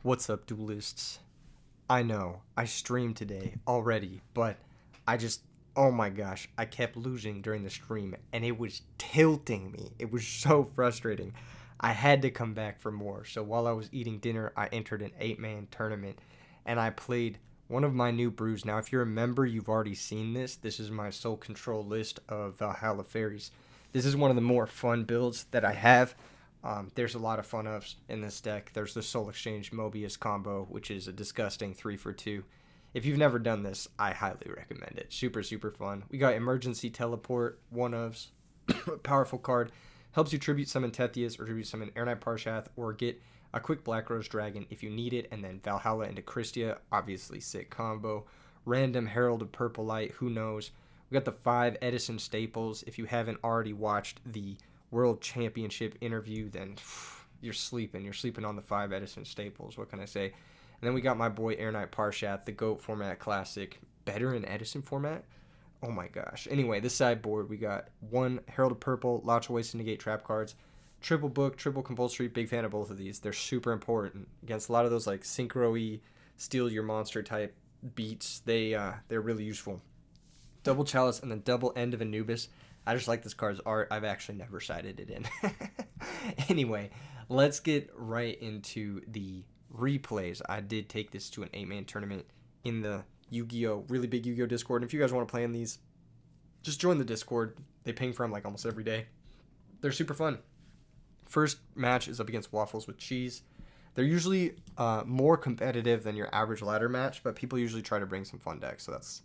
What's up, duelists? I know, I streamed today already, but I just, oh my gosh, I kept losing during the stream, and it was tilting me. It was so frustrating. I had to come back for more, so while I was eating dinner, I entered an 8-man tournament, and I played one of my new brews. Now, if you're a member, you've already seen this. This is my Soul Control list of Valhalla Fairies. This is one of the more fun builds that I have. There's a lot of fun ups in this deck. There's the Soul Exchange Mobius combo, which is a disgusting 3 for 2. If you've never done this, I highly recommend it. Super, super fun. We got Emergency Teleport, one ofs, powerful card. Helps you tribute summon Tethius or tribute summon Air Knight Parshath or get a quick Black Rose Dragon if you need it. And then Valhalla into Christia, obviously sick combo. Random Herald of Purple Light, who knows. We got the 5 Edison staples. If you haven't already watched the World Championship interview, then you're sleeping. You're sleeping on the 5 Edison staples. What can I say? And then we got my boy Air Knight Parshath, the GOAT format classic. Better in Edison format? Oh my gosh. Anyway, this sideboard, we got 1 Herald of Purple, lots of ways to negate trap cards. Triple book, triple compulsory. Big fan of both of these. They're super important against a lot of those like synchro-y, steal your monster type beats. They're really useful. Double chalice and then double end of Anubis. I just like this card's art. I've actually never sided it in. Anyway, let's get right into the replays. I did take this to an 8-man tournament in the Yu-Gi-Oh! Really big Yu-Gi-Oh! Discord. And if you guys want to play in these, just join the Discord. They ping from like almost every day. They're super fun. First match is up against Waffles with Cheese. They're usually more competitive than your average ladder match, but people usually try to bring some fun decks, so that's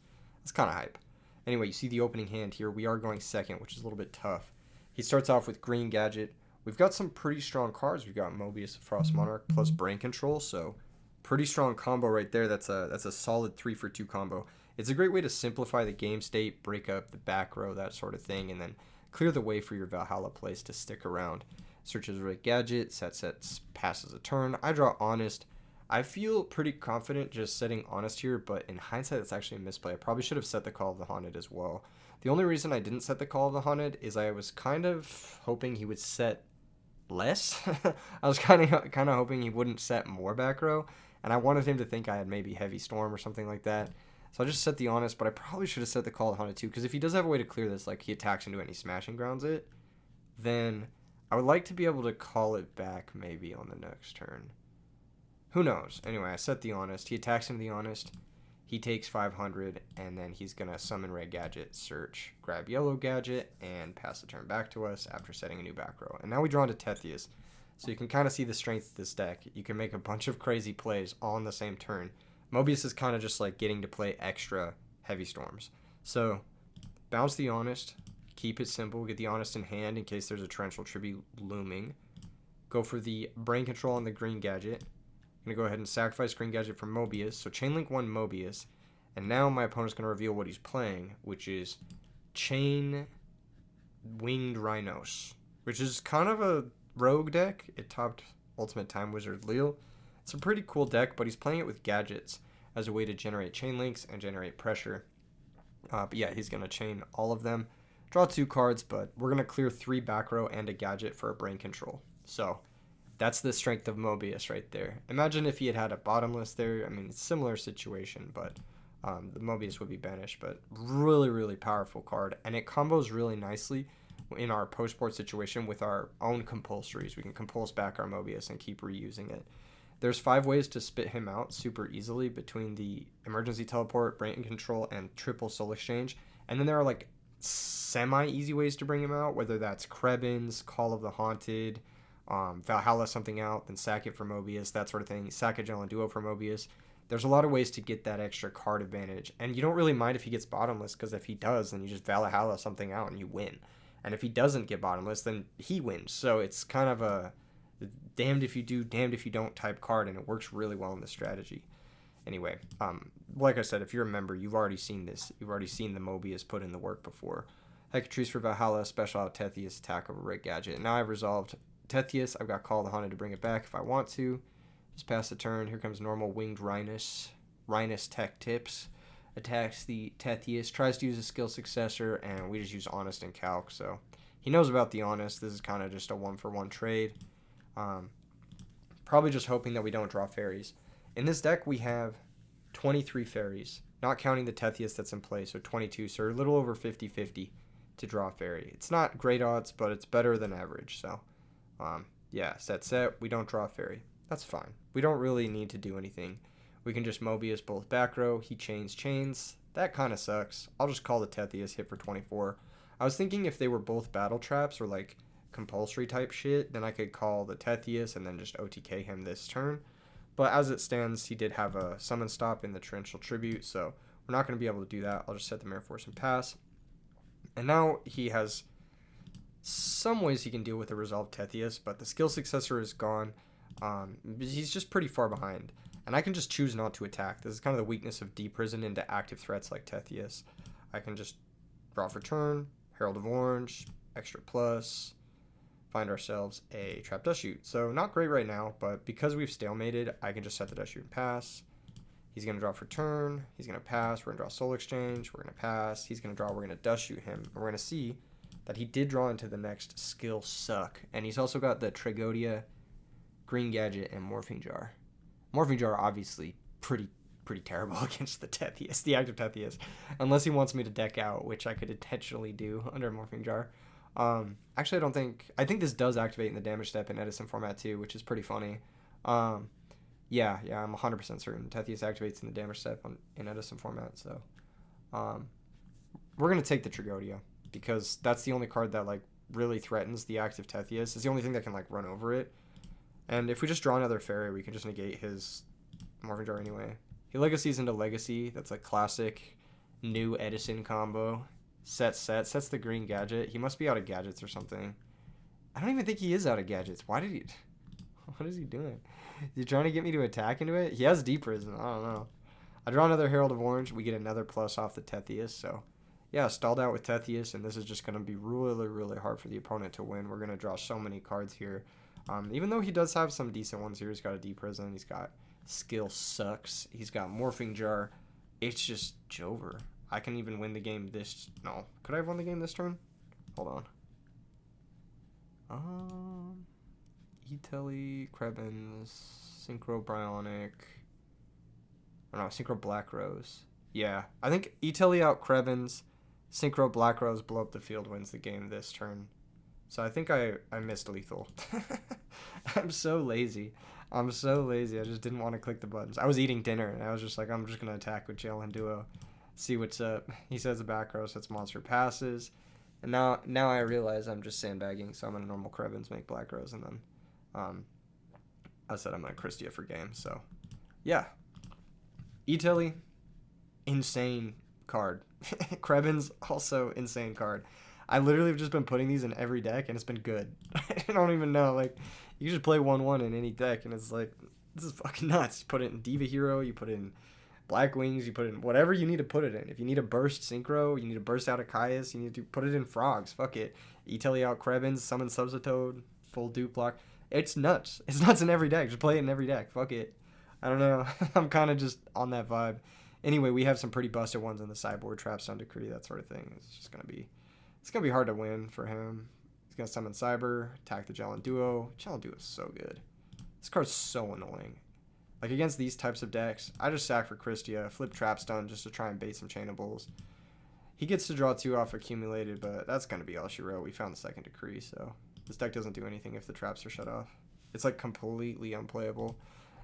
kind of hype. Anyway, you see the opening hand here. We are going second, which is a little bit tough. He starts off with Green Gadget. We've got some pretty strong cards. We've got Mobius, Frost Monarch, plus Brain Control, so pretty strong combo right there. That's a solid 3 for 2 combo. It's a great way to simplify the game state, break up the back row, that sort of thing, and then clear the way for your Valhalla plays to stick around. Searches Red Gadget, sets, passes a turn. I draw Honest. I feel pretty confident just setting Honest here, but in hindsight, it's actually a misplay. I probably should have set the Call of the Haunted as well. The only reason I didn't set the Call of the Haunted is I was kind of hoping he would set less. I was kind of hoping he wouldn't set more back row, and I wanted him to think I had maybe Heavy Storm or something like that. So I just set the Honest, but I probably should have set the Call of the Haunted too, because if he does have a way to clear this, like he attacks into it and he smashing grounds it, then I would like to be able to call it back maybe on the next turn. Who knows? Anyway, I set the Honest. He attacks into the Honest. He takes 500, and then he's going to summon Red Gadget, search, grab Yellow Gadget, and pass the turn back to us after setting a new back row. And now we draw into Tethius. So you can kind of see the strength of this deck. You can make a bunch of crazy plays all on the same turn. Mobius is kind of just like getting to play extra Heavy Storms. So bounce the Honest. Keep it simple. Get the Honest in hand in case there's a Torrential Tribute looming. Go for the Brain Control on the Green Gadget. I'm going to go ahead and sacrifice Green Gadget for Mobius. So Chainlink 1 Mobius. And now my opponent's going to reveal what he's playing, which is Chain Winged Rhinos, which is kind of a rogue deck. It topped Ultimate Time Wizard Leal. It's a pretty cool deck, but he's playing it with gadgets as a way to generate chain links and generate pressure. But yeah, he's going to chain all of them. Draw 2 cards, but we're going to clear 3 back row and a gadget for a Brain Control. So that's the strength of Mobius right there. Imagine if he had a bottomless there. I mean, it's a similar situation, but the Mobius would be banished. But really, really powerful card. And it combos really nicely in our post-board situation with our own compulsories. We can compulse back our Mobius and keep reusing it. There's 5 ways to spit him out super easily between the Emergency Teleport, Brain Control, and Triple Soul Exchange. And then there are like semi-easy ways to bring him out, whether that's Krebin's, Call of the Haunted, Valhalla something out, then sack it for Mobius, that sort of thing. Sack a Gel Duo for Mobius. There's a lot of ways to get that extra card advantage. And you don't really mind if he gets bottomless, because if he does, then you just Valhalla something out and you win. And if he doesn't get bottomless, then he wins. So it's kind of a damned if you do, damned if you don't type card, and it works really well in this strategy. Anyway, like I said, if you're a member, you've already seen this. You've already seen the Mobius put in the work before. Hecatrice for Valhalla, special out Tethius, attack over Red Gadget. Now I've resolved Tethius. I've got Call of the Haunted to bring it back if I want to. Just pass the turn. Here comes normal Winged Rhinus. Rhinus Tech Tips. Attacks the Tethius. Tries to use a skill successor, and we just use Honest and Calc. So he knows about the Honest. This is kind of just a 1-for-1 trade. Probably just hoping that we don't draw fairies. In this deck, we have 23 fairies, not counting the Tethius that's in play, so 22, so we're a little over 50-50 to draw a fairy. It's not great odds, but it's better than average, so yeah, set, we don't draw a fairy. That's fine. We don't really need to do anything. We can just Mobius both back row, he chains. That kind of sucks. I'll just call the Tethius, hit for 24. I was thinking if they were both battle traps or like compulsory type shit, then I could call the Tethius and then just OTK him this turn. But as it stands, he did have a summon stop in the Torrential Tribute, so we're not going to be able to do that. I'll just set the Mirror Force and pass. And now he has some ways he can deal with the Resolved Tethius, but the skill successor is gone. He's just pretty far behind. And I can just choose not to attack. This is kind of the weakness of Deprison into active threats like Tethius. I can just draw for turn, Herald of Orange, extra plus, find ourselves a Trap Dust Shoot. So not great right now, but because we've stalemated, I can just set the Dust Shoot and pass. He's going to draw for turn. He's going to pass. We're going to draw Soul Exchange. We're going to pass. He's going to draw. We're going to Dust Shoot him. And we're going to see that he did draw into the next skill suck. And he's also got the Tragodia, Green Gadget, and Morphing Jar. Morphing Jar obviously pretty terrible against the Tethius, the active Tethius. Unless he wants me to deck out, which I could intentionally do under Morphing Jar. Actually, I think this does activate in the damage step in Edison format too, which is pretty funny. Yeah, I'm 100% certain Tethius activates in the damage step in Edison format, so we're going to take the Tragodia, because that's the only card that, like, really threatens the active Tethius. It's the only thing that can, like, run over it. And if we just draw another fairy, we can just negate his Morphing Jar anyway. He Legacies into Legacy. That's a classic new Edison combo. Sets the Green Gadget. He must be out of gadgets or something. I don't even think he is out of gadgets. What is he doing? Is he trying to get me to attack into it? He has Deep Prison. I don't know. I draw another Herald of Orange. We get another plus off the Tethius. So, yeah, stalled out with Tethius, and this is just going to be really, really hard for the opponent to win. We're going to draw so many cards here. Even though he does have some decent ones here. He's got a Deep Prison. He's got Skill Sucks. He's got Morphing Jar. It's just Jover. I can even win the game this... No. Could I have won the game this turn? Hold on. E-Telly, Krebins, Synchro Bryonic. Oh, no, Synchro Black Rose. Yeah. I think E-Telly out Krebins, Synchro Black Rose, blow up the field, wins the game this turn. So I think I missed lethal. I'm so lazy. I just didn't want to click the buttons. I was eating dinner, and I was just like, I'm just going to attack with Jail and Duo. See what's up. He says the back row, sets monster passes. And now I realize I'm just sandbagging, so I'm going to normal Krebins, make Black Rose, and then I said I'm going to Christia for game. So, yeah. E-Telly, insane card. Krebins, also insane card. I literally have just been putting these in every deck, and it's been good. I don't even know. Like, you just play 1/1 in any deck, and it's like, this is fucking nuts. You put it in Diva Hero, you put it in Black Wings, you put it in whatever you need to put it in. If you need a burst Synchro, you need to burst out a Caius, you need to put it in Frogs. Fuck it. E-Telly out Krebins, summon Subsitoad, full dupe block. It's nuts. It's nuts in every deck. Just play it in every deck. Fuck it. I don't know. I'm kind of just on that vibe. Anyway, we have some pretty busted ones in the sideboard, Trap, Stun Decree, that sort of thing. It's going to be hard to win for him. He's going to summon Cyber, attack the Jellin Duo. Jellin Duo is so good. This card's so annoying. Like, against these types of decks, I just sack for Christia, flip Trap Stun just to try and bait some Chainables. He gets to draw 2 off Accumulated, but that's going to be all she wrote. We found the second Decree, so this deck doesn't do anything if the traps are shut off. It's, like, completely unplayable.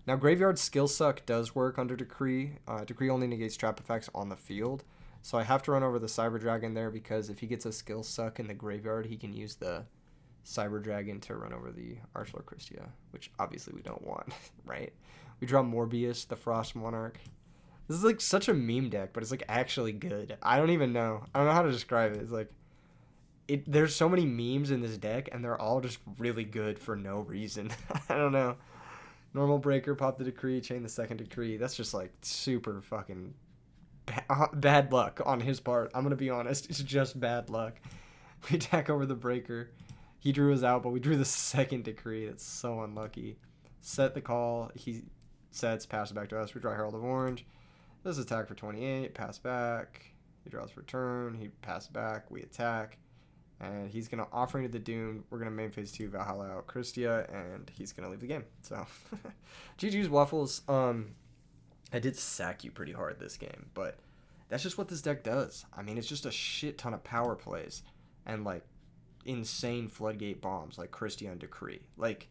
Now, Graveyard Skill Suck does work under Decree. Decree only negates trap effects on the field. So I have to run over the Cyber Dragon there, because if he gets a Skill Suck in the Graveyard, he can use the Cyber Dragon to run over the Archlord Christia, which obviously we don't want, right? We draw Morbius, the Frost Monarch. This is like such a meme deck, but it's like actually good. I don't even know. I don't know how to describe it. It's like, there's so many memes in this deck, and they're all just really good for no reason. I don't know. Normal Breaker, pop the Decree, chain the second Decree. That's just like super fucking bad luck on his part. I'm going to be honest. It's just bad luck. We attack over the Breaker. He drew us out, but we drew the second Decree. That's so unlucky. Set the call. He sets, pass it back to us. We draw Herald of Orange. This is attack for 28. Pass back. He draws for turn. He pass back. We attack. And he's going to Offering to the Doom. We're going to main phase 2 Valhalla out Christia, and he's going to leave the game. So, GG's Waffles. I did sack you pretty hard this game, but that's just what this deck does. I mean, it's just a shit ton of power plays and, like, insane floodgate bombs like Christia and Decree. Like,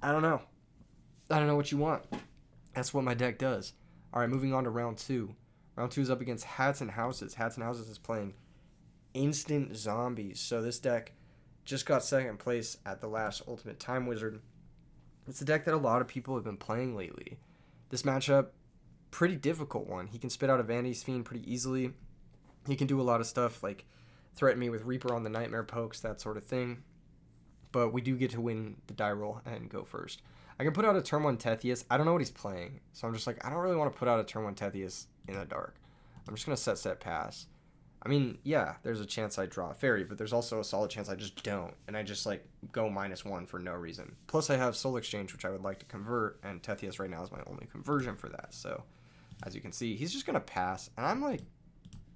I don't know. I don't know what you want. That's what my deck does. All right, moving on to round 2. Round 2 is up against Hats and Houses. Hats and Houses is playing Instant Zombies. So this deck just got second place at the last Ultimate Time Wizard. It's a deck that a lot of people have been playing lately. This matchup, pretty difficult one. He can spit out a Vanity's Fiend pretty easily. He can do a lot of stuff like threaten me with Reaper on the Nightmare Pokes, that sort of thing. But we do get to win the die roll and go first. I can put out a turn 1 Tethius. I don't know what he's playing. So I'm just like, I don't really want to put out a turn 1 Tethius in the dark. I'm just going to set pass. I mean, yeah, there's a chance I draw a fairy, but there's also a solid chance I just don't. And I just, like, go -1 for no reason. Plus, I have Soul Exchange, which I would like to convert, and Tethius right now is my only conversion for that. So, as you can see, he's just going to pass. And I'm, like,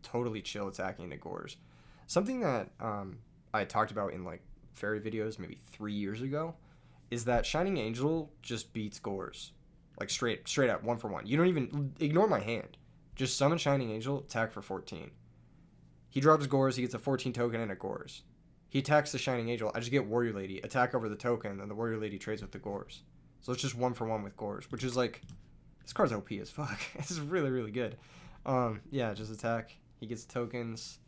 totally chill attacking the Gores. Something that I talked about in, like, fairy videos maybe 3 years ago is that Shining Angel just beats Gores. Like, straight up, 1 for 1. You don't even ignore my hand. Just summon Shining Angel, attack for 14. He drops Gores, he gets a 14 token and a Gores. He attacks the Shining Angel, I just get Warrior Lady, attack over the token, and the Warrior Lady trades with the Gores. So it's just 1 for 1 with Gores, which is like, this card's OP as fuck. This is really, really good. Yeah, just attack. He gets tokens,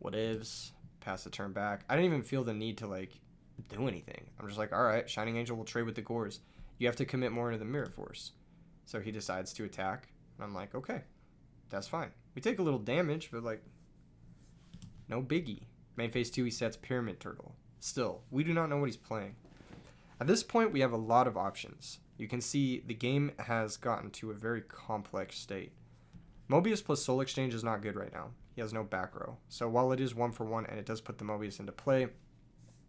whatevs, pass the turn back. I didn't even feel the need to, like, do anything. I'm just like, alright, Shining Angel will trade with the Gores. You have to commit more into the Mirror Force. So he decides to attack, and I'm like, okay, that's fine. We take a little damage, but, like, no biggie. Main phase 2, he sets Pyramid Turtle. Still, we do not know what he's playing. At this point, we have a lot of options. You can see the game has gotten to a very complex state. Mobius plus Soul Exchange is not good right now. He has no back row. So while it is 1 for 1 and it does put the Mobius into play,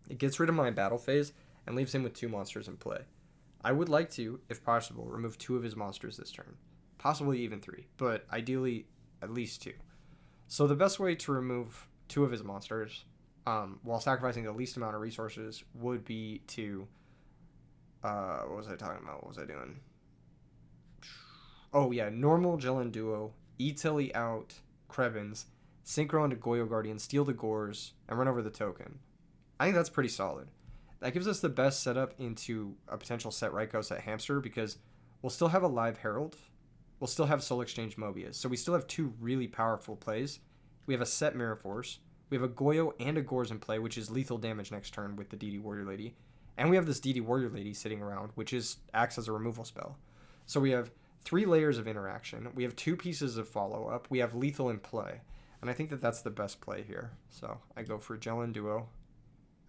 it gets rid of my battle phase and leaves him with 2 monsters in play. I would like to, if possible, remove 2 of his monsters this turn. Possibly even 3, but ideally at least 2. So the best way to remove 2 of his monsters, while sacrificing the least amount of resources, would be to, what was I talking about? What was I doing? Oh yeah, normal Jellin Duo, E-Tilly out, Krebins, synchro into Goyo Guardian, steal the Gores, and run over the token. I think that's pretty solid. That gives us the best setup into a potential set Raikou, set Hamster, because we'll still have a live Herald, we'll still have Soul Exchange Mobius, so we still have 2 really powerful plays. We have a set Mirror Force. We have a Goyo and a Gores in play, which is lethal damage next turn with the DD Warrior Lady. And we have this DD Warrior Lady sitting around, which acts as a removal spell. So we have 3 layers of interaction. We have 2 pieces of follow-up. We have lethal in play. And I think that that's the best play here. So I go for Jellin Duo.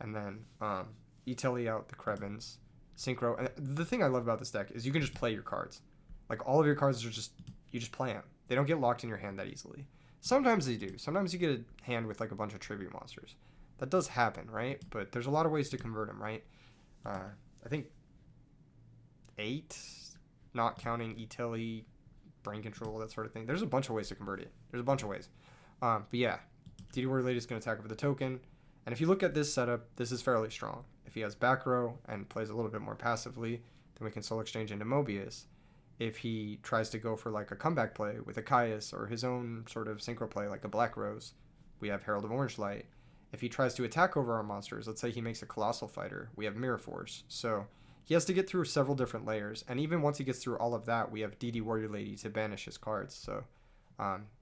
And then E-Telly out the Krebins. Synchro. And the thing I love about this deck is you can just play your cards. Like, all of your cards are just, you just play them. They don't get locked in your hand that easily. Sometimes they do. Sometimes you get a hand with, like, a bunch of tribute monsters. That does happen, right? But there's a lot of ways to convert them, right? I think 8, not counting E-Telly, brain control, that sort of thing. There's a bunch of ways to convert it. There's a bunch of ways. But yeah, DD Warrior Lady is going to attack over the token. And if you look at this setup, this is fairly strong. If he has back row and plays a little bit more passively, then we can Soul Exchange into Mobius. If he tries to go for, like, a comeback play with a Caius or his own sort of synchro play like a Black Rose, we have Herald of Orange Light. If he tries to attack over our monsters, let's say he makes a Colossal Fighter, we have Mirror Force. So he has to get through several different layers, and even once he gets through all of that, we have DD Warrior Lady to banish his cards. So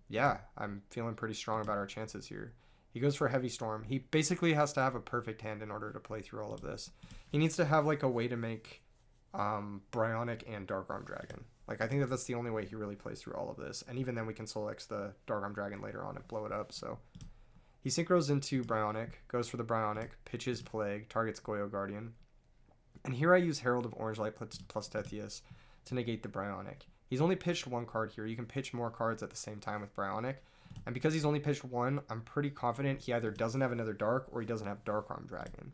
yeah, I'm feeling pretty strong about our chances here. He goes for Heavy Storm. He basically has to have a perfect hand in order to play through all of this. He needs to have, like, a way to make Bryonic and Dark Arm Dragon. Like, I think that that's the only way he really plays through all of this. And even then we can Soul X the Dark Arm Dragon later on and blow it up. So he synchros into Bryonic, goes for the Bryonic, pitches Plague, targets Goyo Guardian. And here I use Herald of Orange Light plus Tethius to negate the Bryonic. He's only pitched 1 card here. You can pitch more cards at the same time with Bryonic. And because he's only pitched 1, I'm pretty confident he either doesn't have another Dark or he doesn't have Dark Arm Dragon.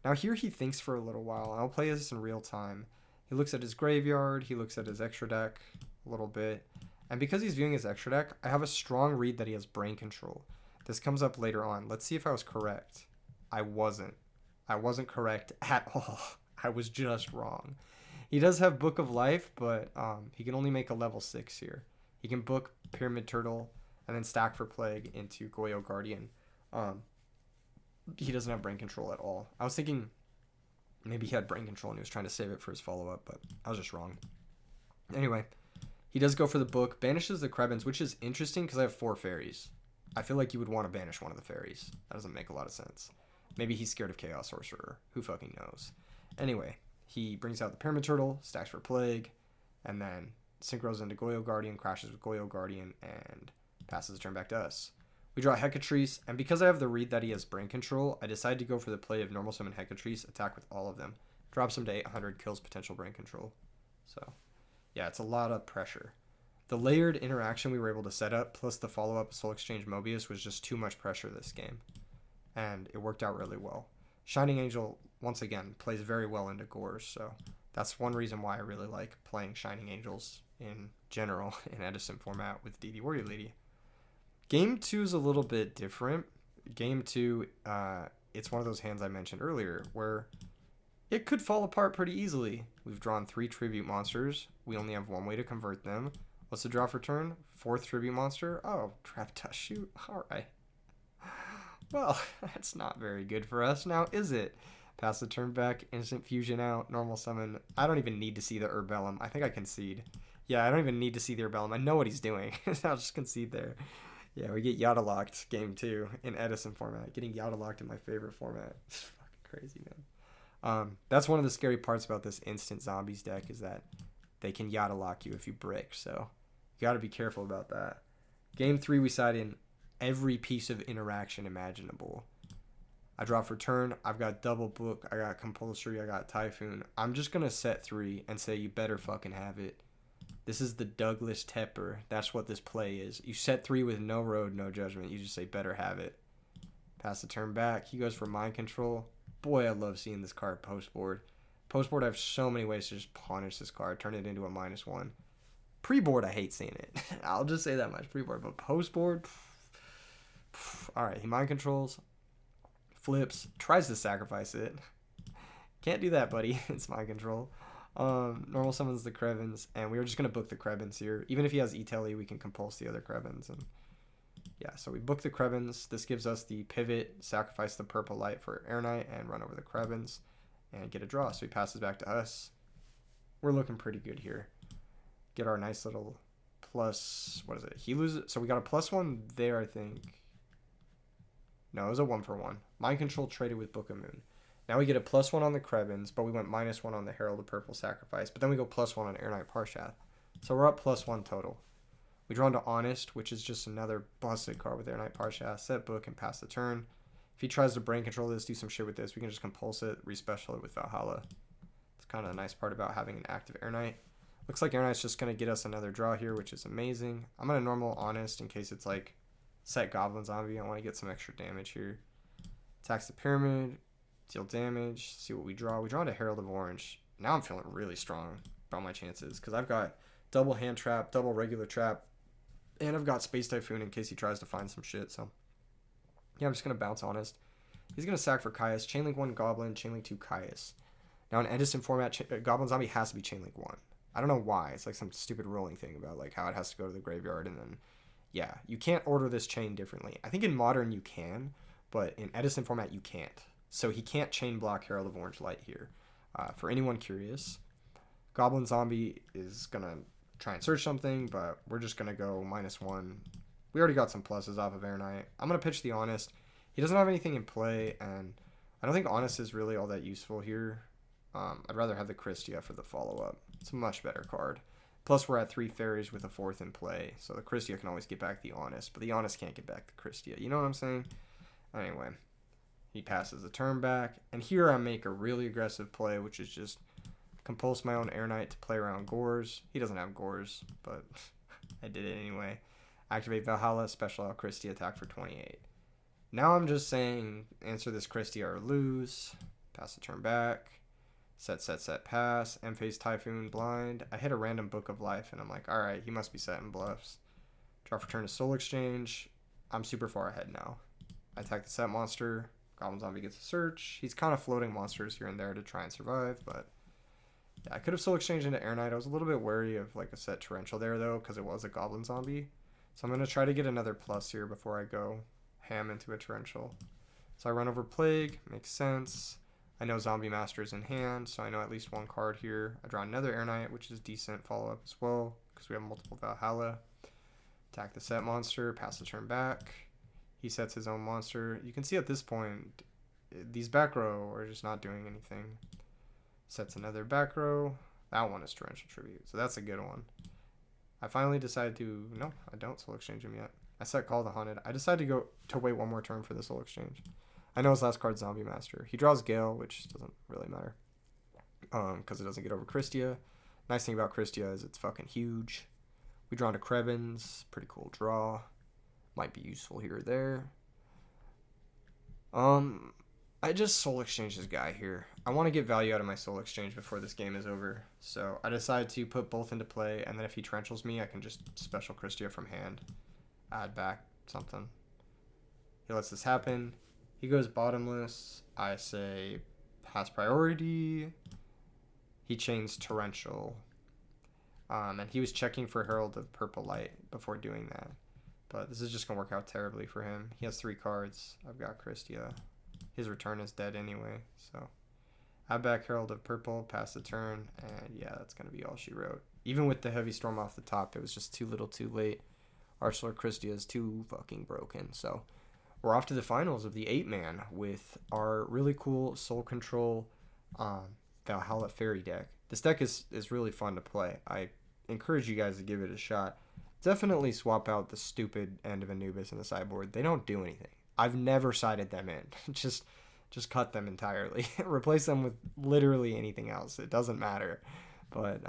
Now here he thinks for a little while, and I'll play this in real time. He looks at his graveyard, he looks at his extra deck a little bit. And because he's viewing his extra deck, I have a strong read that he has brain control. This comes up later on. Let's see if I was correct. I wasn't. I wasn't correct at all. I was just wrong. He does have Book of Life, but he can only make a level 6 here. He can book Pyramid Turtle and then stack for Plague into Goyo Guardian. He doesn't have Brain Control at all. I was thinking maybe he had Brain Control and he was trying to save it for his follow-up, but I was just wrong. Anyway, he does go for the book, banishes the Krebins, which is interesting because I have 4 fairies. I feel like you would want to banish one of the fairies. That doesn't make a lot of sense. Maybe he's scared of Chaos Sorcerer. Who fucking knows? Anyway, he brings out the Pyramid Turtle, stacks for Plague, and then synchros into Goyo Guardian, crashes with Goyo Guardian, and passes the turn back to us. We draw Hecatrice, and because I have the read that he has Brain Control, I decided to go for the play of Normal Summon Hecatrice, attack with all of them. Drops him to 800, kills potential Brain Control. So, yeah, it's a lot of pressure. The layered interaction we were able to set up, plus the follow-up Soul Exchange Mobius, was just too much pressure this game. And it worked out really well. Shining Angel, once again, plays very well into Gores, so that's one reason why I really like playing Shining Angels in general in Edison format with DD Warrior Lady. Game 2 is a little bit different. Game 2, it's one of those hands I mentioned earlier where it could fall apart pretty easily. We've drawn 3 tribute monsters. We only have one way to convert them. What's the draw for turn? 4th tribute monster? Oh, Trap Dust Shoot. Alright. Well, that's not very good for us now, is it? Pass the turn back, instant fusion out, normal summon. I don't even need to see the Urbellum. I think I concede. Yeah, I don't even need to see the Urbellum. I know what he's doing. I'll just concede there. Yeah, we get Yada locked game 2 in Edison format. Getting Yada locked in my favorite format. It's fucking crazy, man. That's one of the scary parts about this instant zombies deck is that they can Yada lock you if you brick. So you got to be careful about that. Game 3, we side in every piece of interaction imaginable. I draw for turn. I've got double book. I got compulsory. I got typhoon. I'm just going to set 3 and say you better fucking have it. This is the Douglas Tepper. That's what this play is. You set 3 with no road, no judgment. You just say better have it. Pass the turn back. He goes for mind control. Boy, I love seeing this card post board. Post board, I have so many ways to just punish this card. Turn it into a -1. Pre-board, I hate seeing it. I'll just say that much. Pre-board. But post board, alright, he mind controls. Flips. Tries to sacrifice it. Can't do that, buddy. It's mind control. Normal summons the Krebins, and we were just going to book the Krebins here. Even if he has E-Telly, we can compulse the other Krebins. And yeah, so we book the Krebins. This gives us the pivot, sacrifice the purple light for Air Knight, and run over the Krebins, and get a draw. So he passes back to us. We're looking pretty good here. Get our nice little plus, what is it? He loses, so we got a +1 there, I think. No, it was a 1-for-1. Mind control traded with Book of Moon. Now we get a +1 on the Krebins, but we went -1 on the Herald of Purple Sacrifice. But then we go +1 on Air Knight Parshath. So we're up +1 total. We draw into Honest, which is just another busted card with Air Knight Parshath. Set book and pass the turn. If he tries to brain control this, do some shit with this, we can just compulse it, respecial it with Valhalla. It's kind of the nice part about having an active Air Knight. Looks like Air Knight's just going to get us another draw here, which is amazing. I'm going to normal Honest in case it's like set Goblin Zombie. I want to get some extra damage here. Attacks the Pyramid. Deal damage. See what we draw. We draw into Herald of Orange. Now I'm feeling really strong about my chances because I've got double hand trap, double regular trap, and I've got Space Typhoon in case he tries to find some shit. So yeah, I'm just going to bounce Honest. He's going to sack for Caius. Chainlink 1 Goblin, Chainlink 2 Caius. Now in Edison format, Goblin Zombie has to be Chainlink 1. I don't know why. It's like some stupid rolling thing about like how it has to go to the graveyard and then yeah, you can't order this chain differently. I think in Modern you can, but in Edison format you can't. So he can't chain block Herald of Orange Light here. For anyone curious, Goblin Zombie is going to try and search something, but we're just going to go -1. We already got some pluses off of Air Knight. I'm going to pitch the Honest. He doesn't have anything in play, and I don't think Honest is really all that useful here. I'd rather have the Christia for the follow-up. It's a much better card. Plus, we're at 3 fairies with a 4th in play, so the Christia can always get back the Honest, but the Honest can't get back the Christia. You know what I'm saying? Anyway. He passes the turn back, and here I make a really aggressive play, which is just compulse my own Air Knight to play around Gores. He doesn't have Gores, but I did it anyway. Activate Valhalla, special out Christie, attack for 28. Now I'm just saying answer this Christie or lose. Pass the turn back. Set, pass. M-Phase Typhoon, blind. I hit a random Book of Life, and I'm like, alright, he must be setting bluffs. Draw for turn to Soul Exchange. I'm super far ahead now. I attack the set monster. Goblin Zombie gets a search. He's kind of floating monsters here and there to try and survive, but yeah, I could have Soul Exchange into Air Knight. I was a little bit wary of like a set Torrential there though, because it was a Goblin Zombie. So I'm going to try to get another plus here before I go ham into a Torrential. So I run over Plague, makes sense. I know Zombie Master is in hand, so I know at least one card here. I draw another Air Knight, which is decent follow-up as well, because we have multiple Valhalla. Attack the set monster, pass the turn back. He sets his own monster. You can see at this point, these back row are just not doing anything. Sets another back row. That one is Torrential Tribute, so that's a good one. I finally decided to... No, I don't Soul Exchange him yet. I set Call the Haunted. I decided to wait one more turn for the Soul Exchange. I know his last card's Zombie Master. He draws Gale, which doesn't really matter. Because it doesn't get over Christia. Nice thing about Christia is it's fucking huge. We draw into Krebins. Pretty cool draw. Might be useful here or there. I just Soul Exchange this guy here. I want to get value out of my Soul Exchange before this game is over. So I decided to put both into play, and then if he Torrentials me, I can just special Christia from hand. Add back something. He lets this happen. He goes bottomless. I say pass priority. He chains Torrential. And he was checking for Herald of Purple Light before doing that. But this is just going to work out terribly for him. He has 3 cards. I've got Christia. His return is dead anyway. So add back Herald of Purple, pass the turn. And yeah, that's going to be all she wrote. Even with the Heavy Storm off the top, it was just too little too late. Arcelor Christia is too fucking broken. So we're off to the finals of the 8-man with our really cool Soul Control Valhalla Fairy deck. This deck is really fun to play. I encourage you guys to give it a shot. Definitely swap out the stupid End of Anubis in the sideboard. They don't do anything. I've never sided them in. just cut them entirely. Replace them with literally anything else. It doesn't matter. But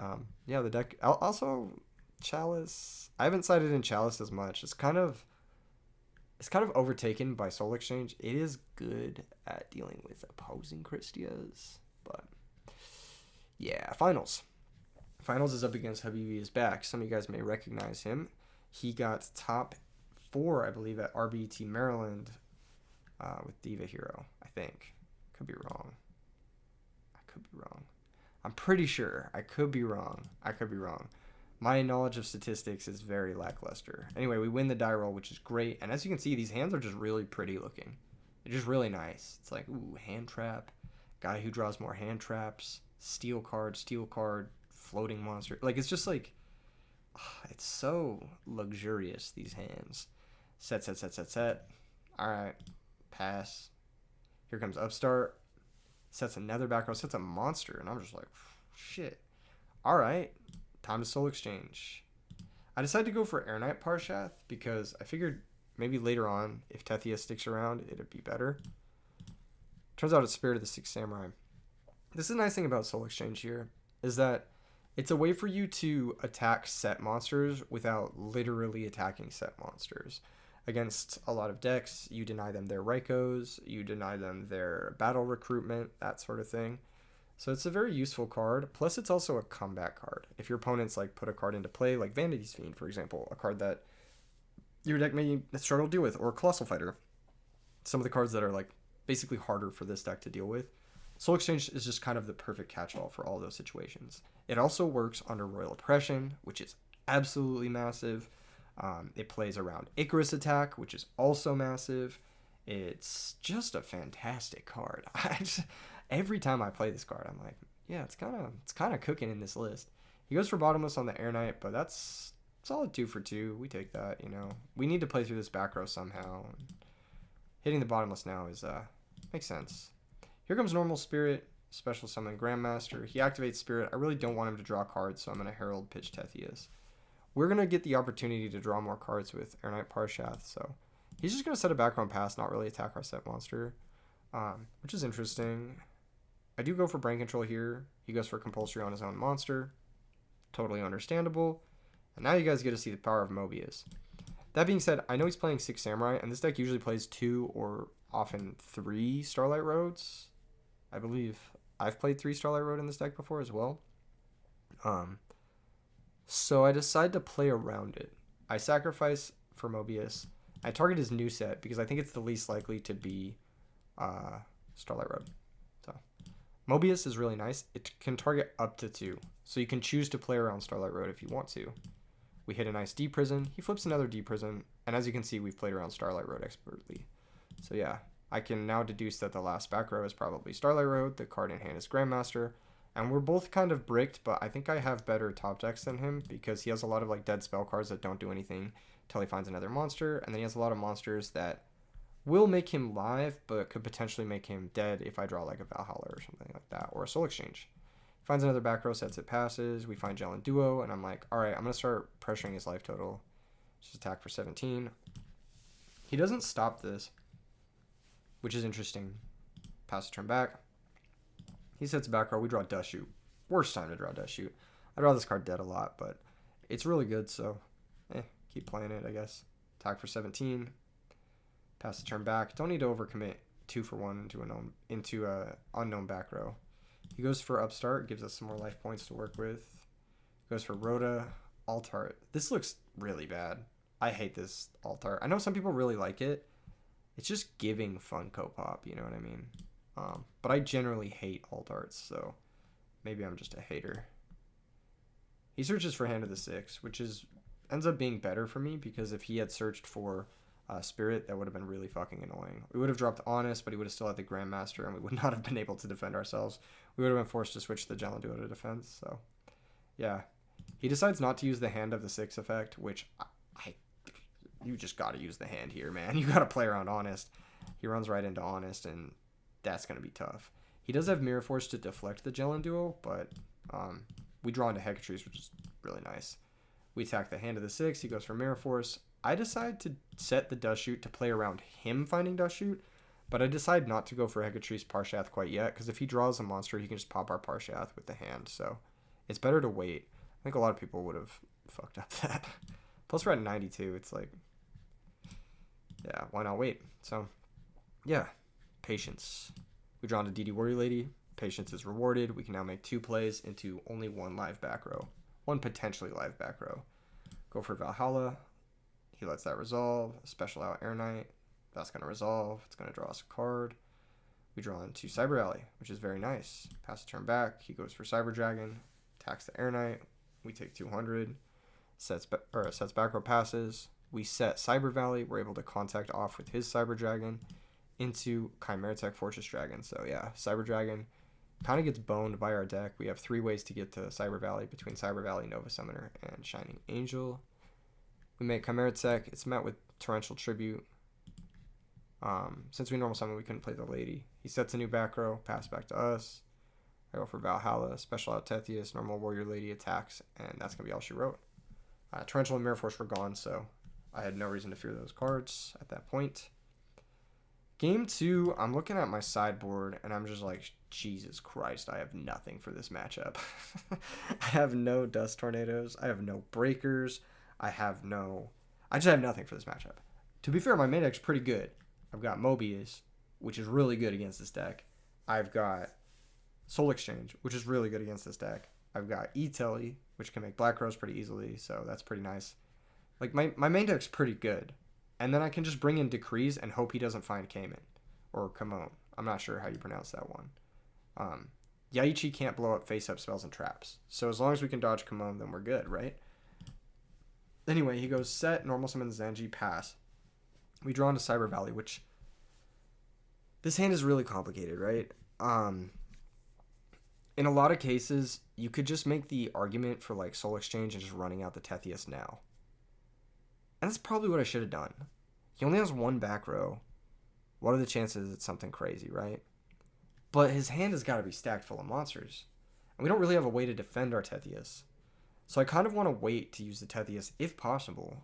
yeah, the deck... Also, Chalice... I haven't sided in Chalice as much. It's kind of overtaken by Soul Exchange. It is good at dealing with opposing Christias. But yeah, finals. Finals is up against Habibi is back. Some of you guys may recognize him. He got top 4, I believe, at RBET Maryland with Diva Hero, I think. Could be wrong. I'm pretty sure. I could be wrong. My knowledge of statistics is very lackluster. Anyway, we win the die roll, which is great. And as you can see, these hands are just really pretty looking. They're just really nice. It's like, ooh, hand trap. Guy who draws more hand traps. Steel card, floating monster. Like, it's just like, it's so luxurious, these hands. Set. All right, pass. Here comes Upstart. Sets another back row. Sets a monster. And I'm just like, shit. All right, time to Soul Exchange. I decided to go for Air Knight Parshath because I figured maybe later on, if Tethia sticks around, it'd be better. Turns out it's Spirit of the Six Samurai. This is a nice thing about Soul Exchange here, is that it's a way for you to attack set monsters without literally attacking set monsters. Against a lot of decks, you deny them their Rykos, you deny them their battle recruitment, that sort of thing. So it's a very useful card. Plus, it's also a comeback card. If your opponents like put a card into play, like Vanity's Fiend, for example, a card that your deck may struggle to deal with, or Colossal Fighter. Some of the cards that are like basically harder for this deck to deal with. Soul Exchange is just kind of the perfect catch-all for all those situations. It also works under Royal Oppression, which is absolutely massive. It plays around Icarus Attack, which is also massive. It's just a fantastic card. Every time I play this card, I'm like, yeah, it's kind of cooking in this list. He goes for bottomless on the Air Knight, but that's solid 2 for 2. We take that, you know. We need to play through this back row somehow. Hitting the bottomless now is makes sense. Here comes Normal Spirit, Special Summon Grandmaster. He activates Spirit. I really don't want him to draw cards, so I'm going to Herald Pitch Tethias. We're going to get the opportunity to draw more cards with Air Knight Parshath, so he's just going to set a background pass, not really attack our set monster, which is interesting. I do go for Brain Control here. He goes for Compulsory on his own monster. Totally understandable. And now you guys get to see the power of Mobius. That being said, I know he's playing 6 Samurai, and this deck usually plays 2 or often 3 Starlight Roads. I believe I've played 3 Starlight Road in this deck before as well. So I decide to play around it. I sacrifice for Mobius. I target his new set because I think it's the least likely to be Starlight Road. So Mobius is really nice. It can target up to 2. So you can choose to play around Starlight Road if you want to. We hit a nice D prison. He flips another D prison. And as you can see, we've played around Starlight Road expertly. So yeah, I can now deduce that the last back row is probably Starlight Road. The card in hand is Grandmaster. And we're both kind of bricked, but I think I have better top decks than him because he has a lot of like dead spell cards that don't do anything until he finds another monster. And then he has a lot of monsters that will make him live, but could potentially make him dead if I draw like a Valhalla or something like that, or a Soul Exchange. Finds another back row, sets it, passes. We find Jelen Duo, and I'm like, all right, I'm going to start pressuring his life total. Just attack for 17. He doesn't stop this, which is interesting. Pass a turn back. He sets a back row. We draw Dust Shoot. Worst time to draw Dust Shoot. I draw this card dead a lot, but it's really good, so keep playing it, I guess. Attack for 17. Pass the turn back. Don't need to overcommit 2 for 1 into a unknown back row. He goes for Upstart, gives us some more life points to work with. Goes for Rhoda, Altart. This looks really bad. I hate this Altart. I know some people really like it. It's just giving Funko Pop, you know what I mean? But I generally hate Altarts, so maybe I'm just a hater. He searches for Hand of the Six, which ends up being better for me because if he had searched for Spirit, that would have been really fucking annoying. We would have dropped Honest, but he would have still had the Grandmaster, and we would not have been able to defend ourselves. We would have been forced to switch the Jelen Duo to defense, so yeah. He decides not to use the Hand of the Six effect, which you just got to use the hand here, man. You got to play around Honest. He runs right into Honest, and that's going to be tough. He does have Mirror Force to deflect the Jelen Duo, but we draw into Hecatrice, which is really nice. We attack the Hand of the Six. He goes for Mirror Force. I decide to set the Dust Shoot to play around him finding Dust Shoot, but I decide not to go for Hecatrice Parshath quite yet, because if he draws a monster, he can just pop our Parshath with the hand, so it's better to wait. I think a lot of people would have fucked up that. Plus we're at 92, it's like, yeah, why not wait? So, yeah, patience. We draw into DD Warrior Lady. Patience is rewarded. We can now make 2 plays into only 1 live back row. 1 potentially live back row. Go for Valhalla. He lets that resolve. Special out Air Knight. That's going to resolve. It's going to draw us a card. We draw into Cyber Alley, which is very nice. Pass a turn back. He goes for Cyber Dragon. Attacks the Air Knight. We take 200. Sets back row, passes. We set Cyber Valley. We're able to contact off with his Cyber Dragon into Chimera Tech Fortress Dragon. So yeah, Cyber Dragon kind of gets boned by our deck. We have 3 ways to get to Cyber Valley between Cyber Valley, Nova Summoner, and Shining Angel. We make Chimera Tech. It's met with Torrential Tribute. Since we normal summon, we couldn't play the Lady. He sets a new back row, pass back to us. I go for Valhalla, special out Tethius, normal Warrior Lady attacks, and that's going to be all she wrote. Torrential and Mirror Force were gone, so I had no reason to fear those cards at that point. Game 2, I'm looking at my sideboard, and I'm just like, Jesus Christ, I have nothing for this matchup. I have no Dust Tornadoes. I have no Breakers. I just have nothing for this matchup. To be fair, my main deck's pretty good. I've got Mobius, which is really good against this deck. I've got Soul Exchange, which is really good against this deck. I've got E-Telly, which can make Black Rose pretty easily, so that's pretty nice. Like, my main deck's pretty good. And then I can just bring in Decrees and hope he doesn't find Cayman. Or Kamon. I'm not sure how you pronounce that one. Yaichi can't blow up face-up spells and traps. So as long as we can dodge Kamon, then we're good, right? Anyway, he goes set, normal summon Zanji, pass. We draw into Cyber Valley, which... This hand is really complicated, right? In a lot of cases, you could just make the argument for like Soul Exchange and just running out the Tethius now. And that's probably what I should have done. He only has 1 back row. What are the chances it's something crazy, right? But his hand has got to be stacked full of monsters. And we don't really have a way to defend our Tethius. So I kind of want to wait to use the Tethius, if possible,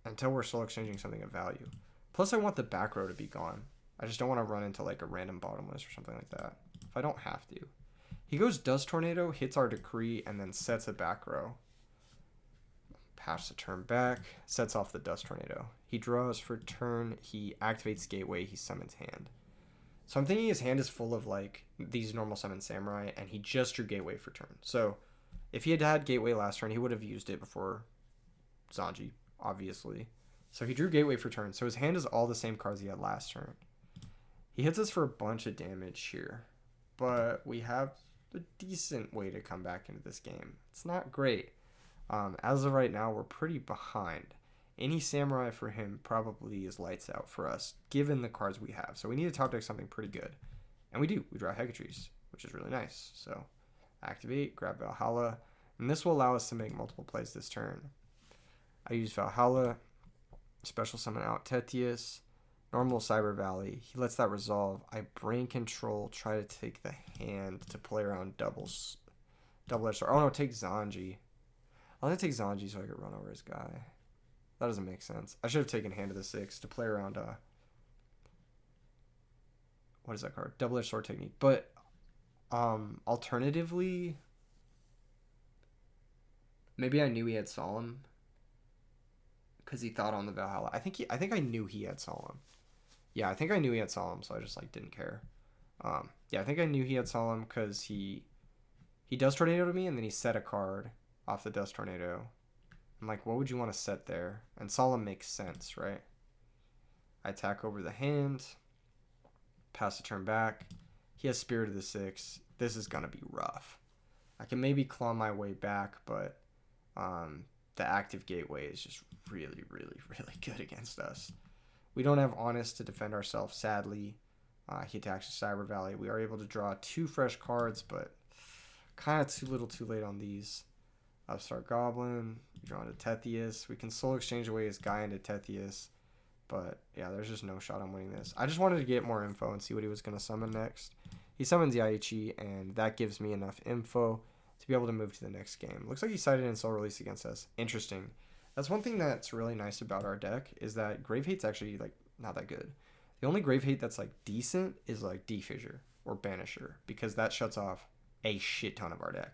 until we're Soul Exchanging something of value. Plus, I want the back row to be gone. I just don't want to run into like a random bottomless or something like that. If I don't have to. He goes Dust Tornado, hits our Decree, and then sets a back row. Pass the turn back, sets off the Dust Tornado. He draws for turn, he activates Gateway, he summons hand. So I'm thinking his hand is full of like these normal summon Samurai, and he just drew Gateway for turn. So if he had had Gateway last turn, he would have used it before Zanji, obviously. So he drew Gateway for turn, so his hand is all the same cards he had last turn. He hits us for a bunch of damage here, but we have a decent way to come back into this game. It's not great. As of right now, we're pretty behind. Any samurai for him probably is lights out for us, given the cards we have. So we need to top deck something pretty good. And we do. We draw Hecatrice, which is really nice. So activate, grab Valhalla, and this will allow us to make multiple plays this turn. I use Valhalla, special summon out Tetius, normal Cyber Valley. He lets that resolve. I brain control, try to take the hand to play around double-edged sword. Oh no, take Zanji. I'm going to take Zanji so I could run over his guy. That doesn't make sense. I should have taken Hand of the Six to play around, what is that card? Double-edged sword technique. But, alternatively, maybe I knew he had Solemn. Because he thought on the Valhalla. I think I knew he had Solemn. Yeah, I think I knew he had Solemn, so I just, like, didn't care. Yeah, I think I knew he had Solemn because he does Tornado to me, and then he set a card off the Dust Tornado. I'm like, what would you want to set there? And Solemn makes sense, right? I attack over the hand. Pass the turn back. He has Spirit of the Six. This is going to be rough. I can maybe claw my way back, but the active gateway is just really, really, really good against us. We don't have Honest to defend ourselves, sadly. He attacks the Cyber Valley. We are able to draw 2 fresh cards, but kind of too little too late on these. Upstart Goblin, draw into Tetius. We can soul exchange away his guy into Tetius. But, yeah, there's just no shot on winning this. I just wanted to get more info and see what he was going to summon next. He summons Yaichi, and that gives me enough info to be able to move to the next game. Looks like he sided in Soul Release against us. Interesting. That's one thing that's really nice about our deck, is that Grave Hate's actually, like, not that good. The only Grave Hate that's, like, decent is, like, Defissure or Banisher, because that shuts off a shit ton of our deck.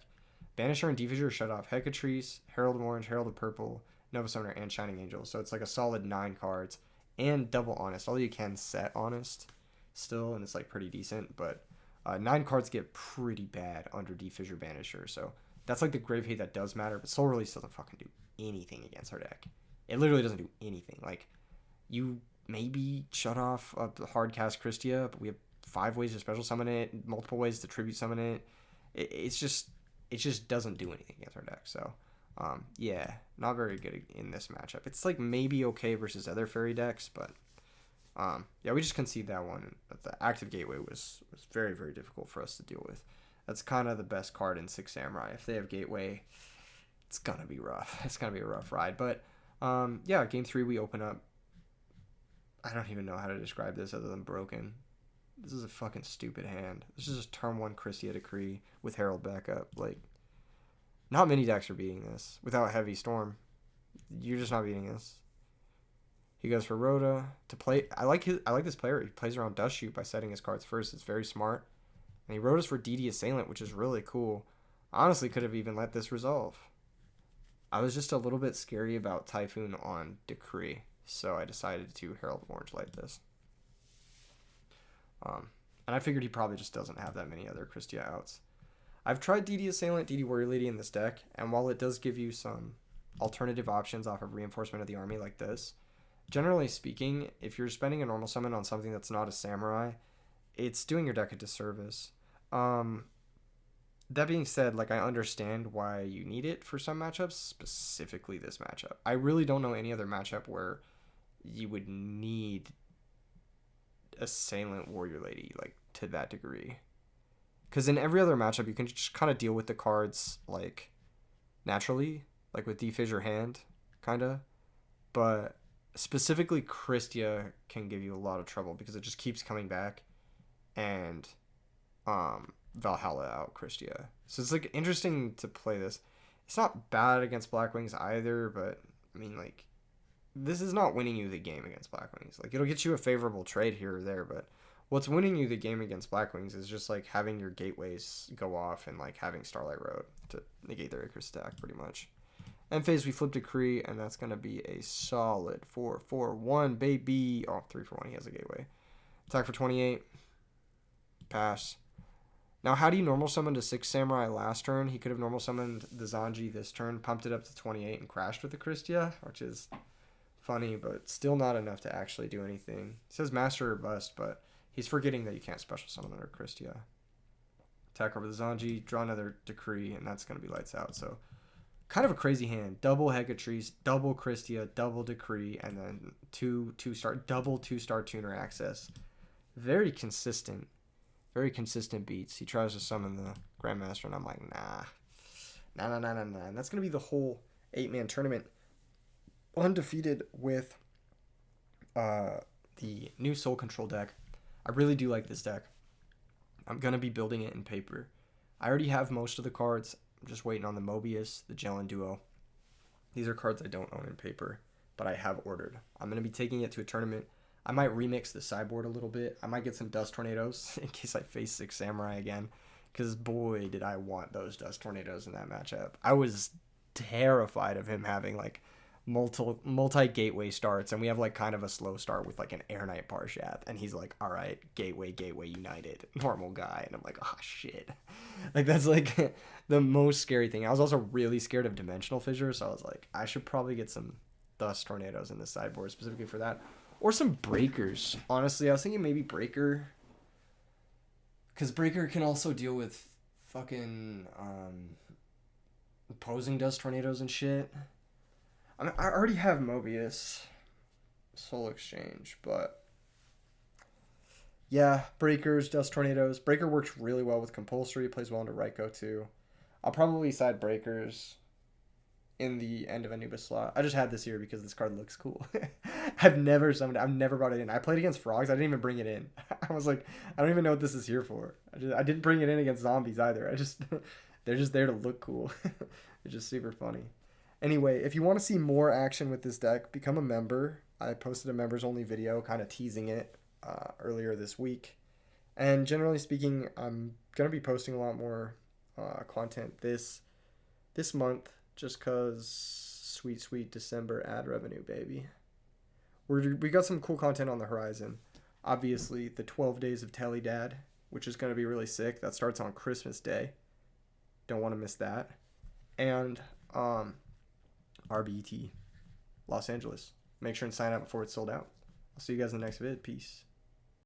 Banisher and Defissure shut off Hecatrice, Herald of Orange, Herald of Purple, Nova Summoner, and Shining Angel. So it's like a solid 9 cards. And double Honest. Although you can set Honest still, and it's like pretty decent. But 9 cards get pretty bad under Defissure Banisher. So that's like the Grave Hate that does matter. But Soul Release doesn't fucking do anything against our deck. It literally doesn't do anything. Like, you maybe shut off a hard cast Christia, but we have 5 ways to special summon it, multiple ways to tribute summon it. It just doesn't do anything against our deck. So, yeah, not very good in this matchup. It's like maybe okay versus other fairy decks, but yeah, we just concede that one. But the active gateway was very, very difficult for us to deal with. That's kind of the best card in Six Samurai. If they have gateway, it's gonna be rough. It's gonna be a rough ride. But yeah, game 3 we open up. I don't even know how to describe this other than broken. This is a fucking stupid hand. This is just turn 1 Christia Decree with Herald backup. Like, not many decks are beating this without Heavy Storm. You're just not beating this. He goes for Rhoda to play. I like this player. He plays around Dust Shoot by setting his cards first. It's very smart. And he Rhoda's for DD Assailant, which is really cool. Honestly, could have even let this resolve. I was just a little bit scary about Typhoon on Decree, so I decided to Herald of Orange Light this. And I figured he probably just doesn't have that many other Christia outs. I've tried DD Assailant, DD Warrior Lady in this deck, and while it does give you some alternative options off of Reinforcement of the Army like this, generally speaking, if you're spending a normal summon on something that's not a samurai, it's doing your deck a disservice. That being said, like, I understand why you need it for some matchups, specifically this matchup. I really don't know any other matchup where you would need Assailant Warrior Lady, like, to that degree. Because in every other matchup, you can just kind of deal with the cards, like, naturally, like with Defissure Hand, kind of. But specifically, Christia can give you a lot of trouble because it just keeps coming back. And Valhalla out Christia. So it's, like, interesting to play this. It's not bad against Black Wings either, but, I mean, like, this is not winning you the game against Black Wings. Like, it'll get you a favorable trade here or there, but what's winning you the game against Black Wings is just, like, having your gateways go off and, like, having Starlight Road to negate their Icarus stack, pretty much. End phase, we flip Decree, and that's going to be a solid 4-4-1, baby. Oh, 3-for-1, he has a gateway. Attack for 28. Pass. Now, had he normal summoned a 6 Samurai last turn, he could have normal summoned the Zanji this turn, pumped it up to 28, and crashed with the Christia, which is funny, but still not enough to actually do anything. It says Master or Bust, but He's forgetting that you can't special summon under Christia. Attack over the Zanji, draw another Decree, and that's going to be lights out. So, kind of a crazy hand. Double Hecatrice, double Christia, double Decree, and then double 2-star tuner access. Very consistent beats. He tries to summon the Grandmaster, and I'm like, nah. And that's going to be the whole 8-man tournament. Undefeated with the new Soul Control deck. I really do like this deck. I'm going to be building it in paper. I already have most of the cards. I'm just waiting on the Mobius, the Gel, and Duo. These are cards I don't own in paper, but I have ordered. I'm going to be taking it to a tournament. I might remix the sideboard a little bit. I might get some Dust Tornadoes in case I face 6 Samurai again. Because boy, did I want those Dust Tornadoes in that matchup. I was terrified of him having like multi-gateway starts, and we have like kind of a slow start with like an Air Knight Parshath, and he's like, all right, gateway United, normal guy, and I'm like, oh shit. Like that's like the most scary thing. I was also really scared of Dimensional Fissure, so I was like, I should probably get some Dust Tornadoes in the sideboard specifically for that, or some Breakers. Honestly, I was thinking maybe Breaker, because Breaker can also deal with fucking opposing Dust Tornadoes and shit. I mean, I already have Mobius, Soul Exchange, but yeah, Breakers, Dust Tornadoes. Breaker works really well with Compulsory. It plays well into Raikou too. I'll probably side Breakers in the end of Anubis slot. I just had this here because this card looks cool. I've never brought it in. I played against Frogs. I didn't even bring it in. I was like, I don't even know what this is here for. I didn't bring it in against zombies either. They're just there to look cool. It's just super funny. Anyway, if you want to see more action with this deck, become a member. I posted a members only video kind of teasing it earlier this week. And generally speaking, I'm going to be posting a lot more content this month just because sweet December ad revenue, baby. We got some cool content on the horizon. Obviously, the 12 Days of Teledad, which is going to be really sick. That starts on Christmas Day. Don't want to miss that. And RBET Los Angeles. Make sure and sign up before it's sold out. I'll see you guys in the next vid. Peace.